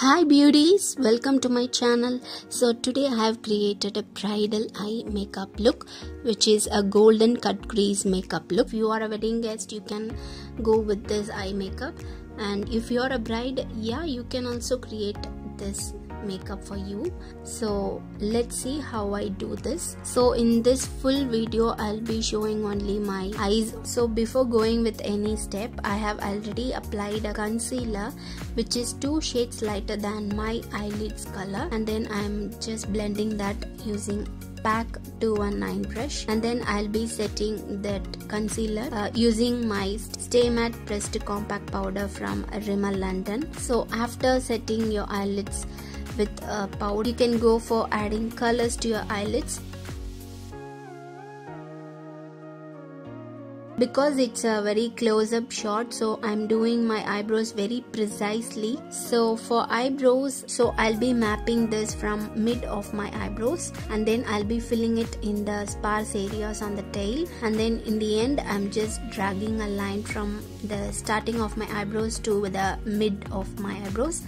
Hi beauties, welcome to my channel. So today I have created a bridal eye makeup look, which is a golden cut crease makeup look. If you are a wedding guest, you can go with this eye makeup, and if you are a bride, yeah, you can also create this makeup for you. So let's see how I do this. So in this full video I'll be showing only my eyes. So before going with any step, I have already applied a concealer which is 2 shades lighter than my eyelids color, and then I'm just blending that using PAC 219 brush, and then I'll be setting that concealer using my Stay Matte Pressed Compact Powder from Rimmel London. So after setting your eyelids with a powder, you can go for adding colors to your eyelids. Because it's a very close-up shot, so I'm doing my eyebrows very precisely. So for eyebrows, so I'll be mapping this from mid of my eyebrows, and then I'll be filling it in the sparse areas on the tail, and then in the end I'm just dragging a line from the starting of my eyebrows to the mid of my eyebrows,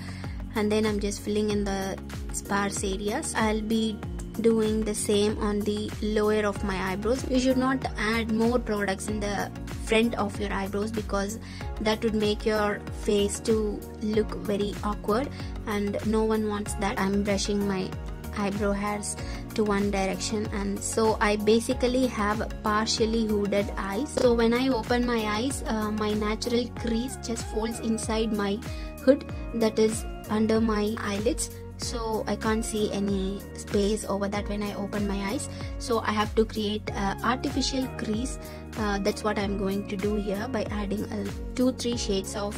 and then I'm just filling in the sparse areas. I'll be doing the same on the lower of my eyebrows. You should not add more products in the front of your eyebrows because that would make your face to look very awkward, and no one wants that. I'm brushing my eyebrow hairs to one direction, and so I basically have partially hooded eyes. So when I open my eyes, my natural crease just falls inside my hood that is under my eyelids, so I can't see any space over that when I open my eyes. So I have to create an artificial crease. That's what I'm going to do here by adding 2-3 shades of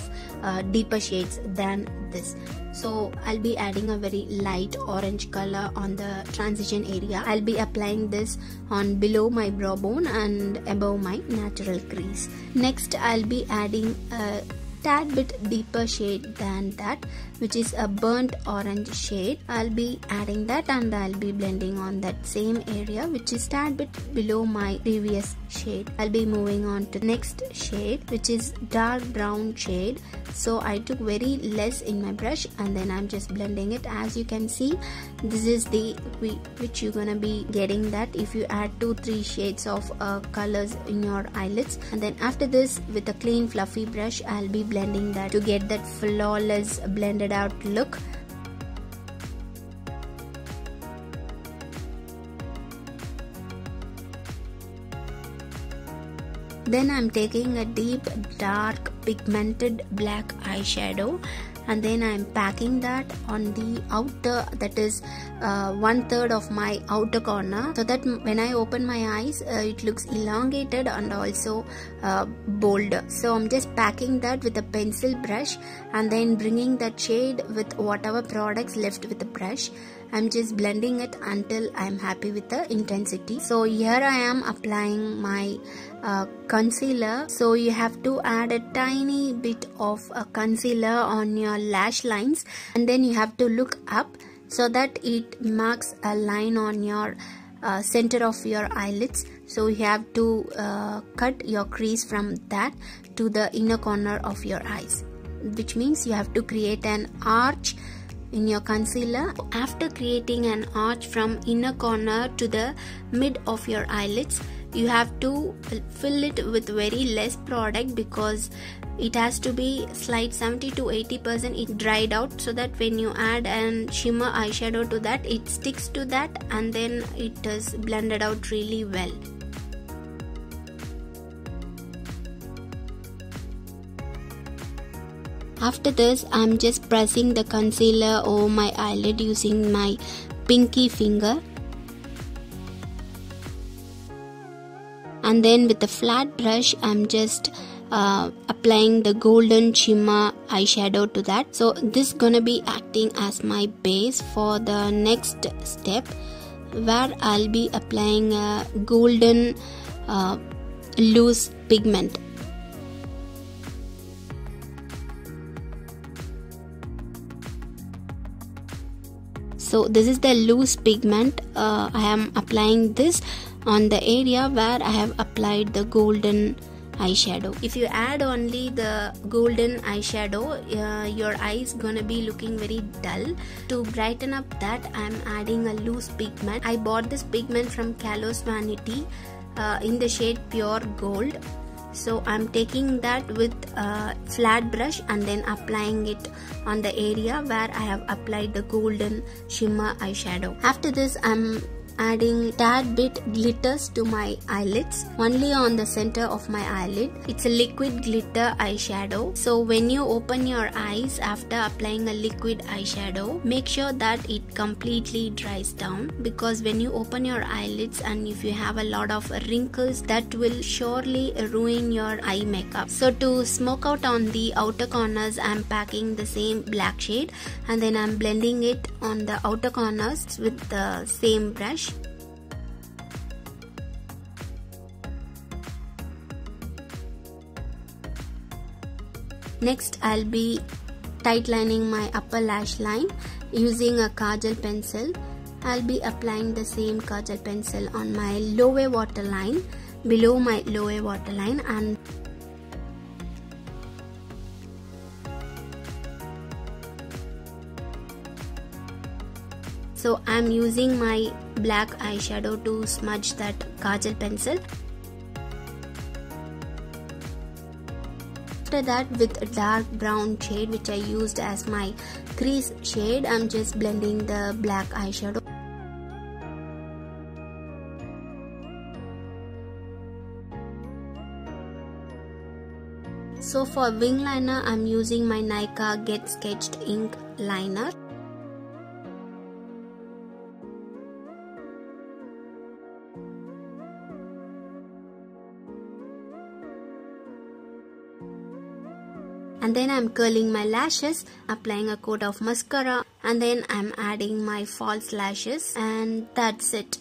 deeper shades than this. So I'll be adding a very light orange color on the transition area. I'll be applying this on below my brow bone and above my natural crease. Next I'll be adding a tad bit deeper shade than that, which is a burnt orange shade. I'll be adding that, and I'll be blending on that same area which is tad bit below my previous shade. I'll be moving on to next shade, which is dark brown shade. So I took very less in my brush, and then I'm just blending it. As you can see, this is the which you're gonna be getting that if you add 2-3 shades of colors in your eyelids. And then after this, with a clean fluffy brush, I'll be blending that to get that flawless blended out look. Then I'm taking a deep dark pigmented black eyeshadow, and then I'm packing that on the outer, that is 1/3 of my outer corner, so that when I open my eyes it looks elongated and also bolder. So I'm just packing that with a pencil brush, and then bringing that shade with whatever products left with the brush. I'm just blending it until I'm happy with the intensity. So here I am applying my concealer. So you have to add a tiny bit of concealer on your lash lines, and then you have to look up so that it marks a line on your center of your eyelids. So you have to cut your crease from that to the inner corner of your eyes, which means you have to create an arch in your concealer. After creating an arch from inner corner to the mid of your eyelids, you have to fill it with very less product because it has to be slight 70 to 80% it dried out, so that when you add an shimmer eyeshadow to that, it sticks to that, and then it is blended out really well. After this, I'm just pressing the concealer over my eyelid using my pinky finger, and then with a flat brush I'm just applying the golden shimmer eyeshadow to that. So this is gonna be acting as my base for the next step, where I'll be applying a golden loose pigment. So this is the loose pigment. I am applying this on the area where I have applied the golden eyeshadow. If you add only the golden eyeshadow, your eye is gonna be looking very dull. To brighten up that, I'm adding a loose pigment. I bought this pigment from Callous Vanity in the shade Pure Gold. So I'm taking that with a flat brush and then applying it on the area where I have applied the golden shimmer eyeshadow. After this, I'm adding tad bit glitters to my eyelids, only on the center of my eyelid. It's a liquid glitter eyeshadow. So when you open your eyes after applying a liquid eyeshadow, make sure that it completely dries down, because when you open your eyelids and if you have a lot of wrinkles, that will surely ruin your eye makeup. So to smoke out on the outer corners, I'm packing the same black shade and then I'm blending it on the outer corners with the same brush. Next, I'll be tightlining my upper lash line using a kajal pencil. I'll be applying the same kajal pencil on my lower waterline, below my lower waterline, and so I'm using my black eyeshadow to smudge that kajal pencil. After that, with a dark brown shade which I used as my crease shade, I'm just blending the black eyeshadow. So for wing liner, I'm using my Nykaa Get Sketched ink liner. And then I'm curling my lashes, applying a coat of mascara, and then I'm adding my false lashes, and that's it.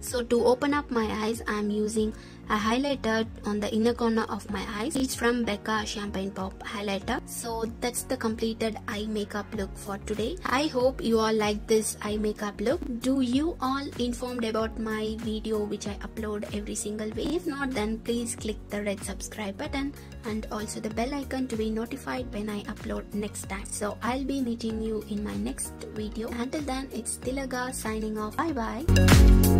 So to open up my eyes, I'm using a highlighter on the inner corner of my eyes. It's from Becca Champagne Pop highlighter. So that's the completed eye makeup look for today. I hope you all like this eye makeup look. Do you all informed about my video which I upload every single week? If not, then please click the red subscribe button and also the bell icon to be notified when I upload next time. So I'll be meeting you in my next video. Until then, it's Tilaga signing off. Bye bye.